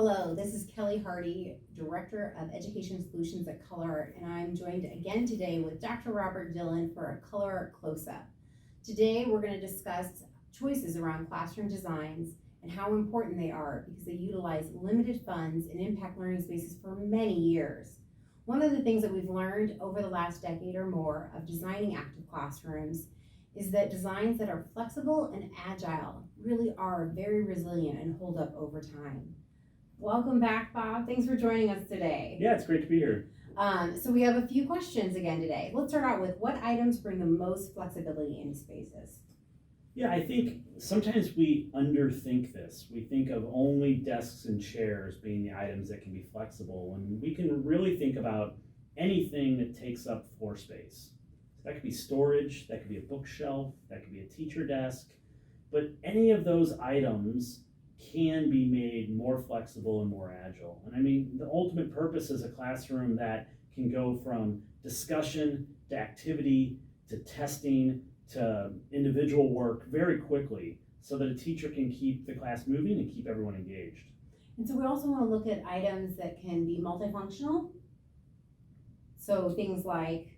Hello, this is Kelly Hardy, Director of Education Solutions at Color Art, and I'm joined again today with Dr. Robert Dillon for a Color Art Close-Up. Today we're going to discuss choices around classroom designs and how important they are because they utilize limited funds and impact learning spaces for many years. One of the things that we've learned over the last decade or more of designing active classrooms is that designs that are flexible and agile really are very resilient and hold up over time. Welcome back, Bob. Thanks for joining us today. Yeah, it's great to be here. So we have a few questions again today. Let's start out with what items bring the most flexibility into spaces? Yeah, I think sometimes we underthink this. We think of only desks and chairs being the items that can be flexible, and we can really think about anything that takes up floor space. So that could be storage, that could be a bookshelf, that could be a teacher desk, but any of those items can be made more flexible and more agile. And I mean, the ultimate purpose is a classroom that can go from discussion to activity to testing to individual work very quickly so that a teacher can keep the class moving and keep everyone engaged. And so we also want to look at items that can be multifunctional. So things like...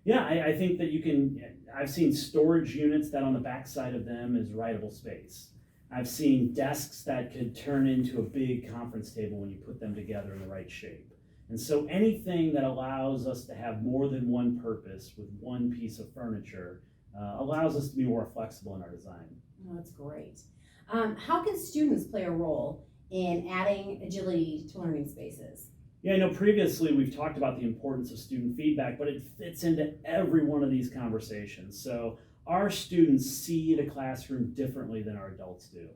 Yeah, I think that I've seen storage units that on the backside of them is writable space. I've seen desks that could turn into a big conference table when you put them together in the right shape. And so anything that allows us to have more than one purpose with one piece of furniture allows us to be more flexible in our design. Oh, that's great. How can students play a role in adding agility to learning spaces? Yeah, I know previously we've talked about the importance of student feedback, but it fits into every one of these conversations. So our students see the classroom differently than our adults do.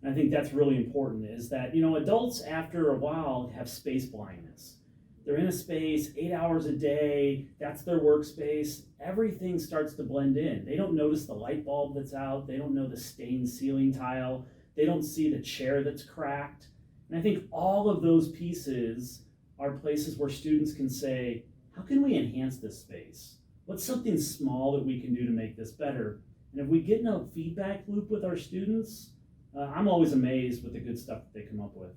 And I think that's really important is that, adults after a while have space blindness. They're in a space 8 hours a day, that's their workspace. Everything starts to blend in. They don't notice the light bulb that's out. They don't know the stained ceiling tile. They don't see the chair that's cracked. And I think all of those pieces are places where students can say, how can we enhance this space? What's something small that we can do to make this better? And if we get in a feedback loop with our students, I'm always amazed with the good stuff that they come up with.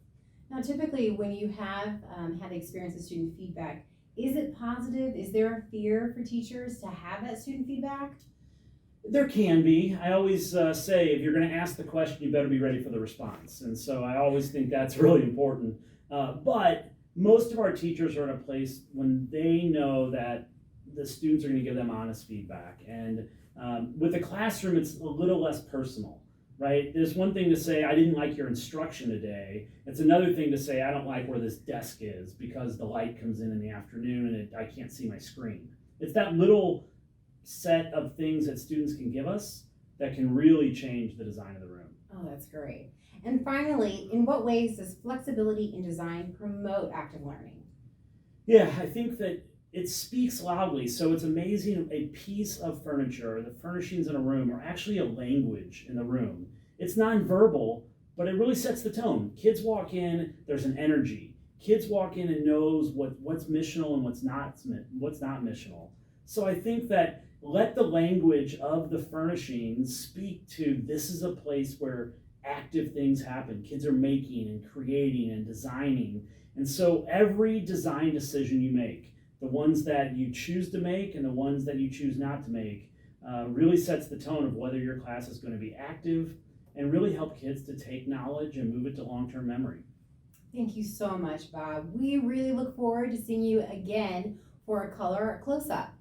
Now, typically when you have had the experience of student feedback, is it positive? Is there a fear for teachers to have that student feedback? There can be. I always say, if you're going to ask the question, you better be ready for the response. And so I always think that's really important. But most of our teachers are in a place when they know that the students are going to give them honest feedback. And with the classroom, it's a little less personal, right? There's one thing to say, I didn't like your instruction today. It's another thing to say, I don't like where this desk is because the light comes in the afternoon and I can't see my screen. It's that little set of things that students can give us that can really change the design of the room. Oh, that's great. And finally, in what ways does flexibility in design promote active learning? Yeah, I think that it speaks loudly. So it's amazing, a piece of furniture, the furnishings in a room are actually a language in the room. It's nonverbal, but it really sets the tone. Kids walk in, there's an energy. Kids walk in and knows what's missional and what's not missional. So I think that let the language of the furnishings speak to this is a place where active things happen. Kids are making and creating and designing. And so every design decision you make, the ones that you choose to make and the ones that you choose not to make, really sets the tone of whether your class is going to be active and really help kids to take knowledge and move it to long-term memory. Thank you so much, Bob. We really look forward to seeing you again for a Color Art Close-Up.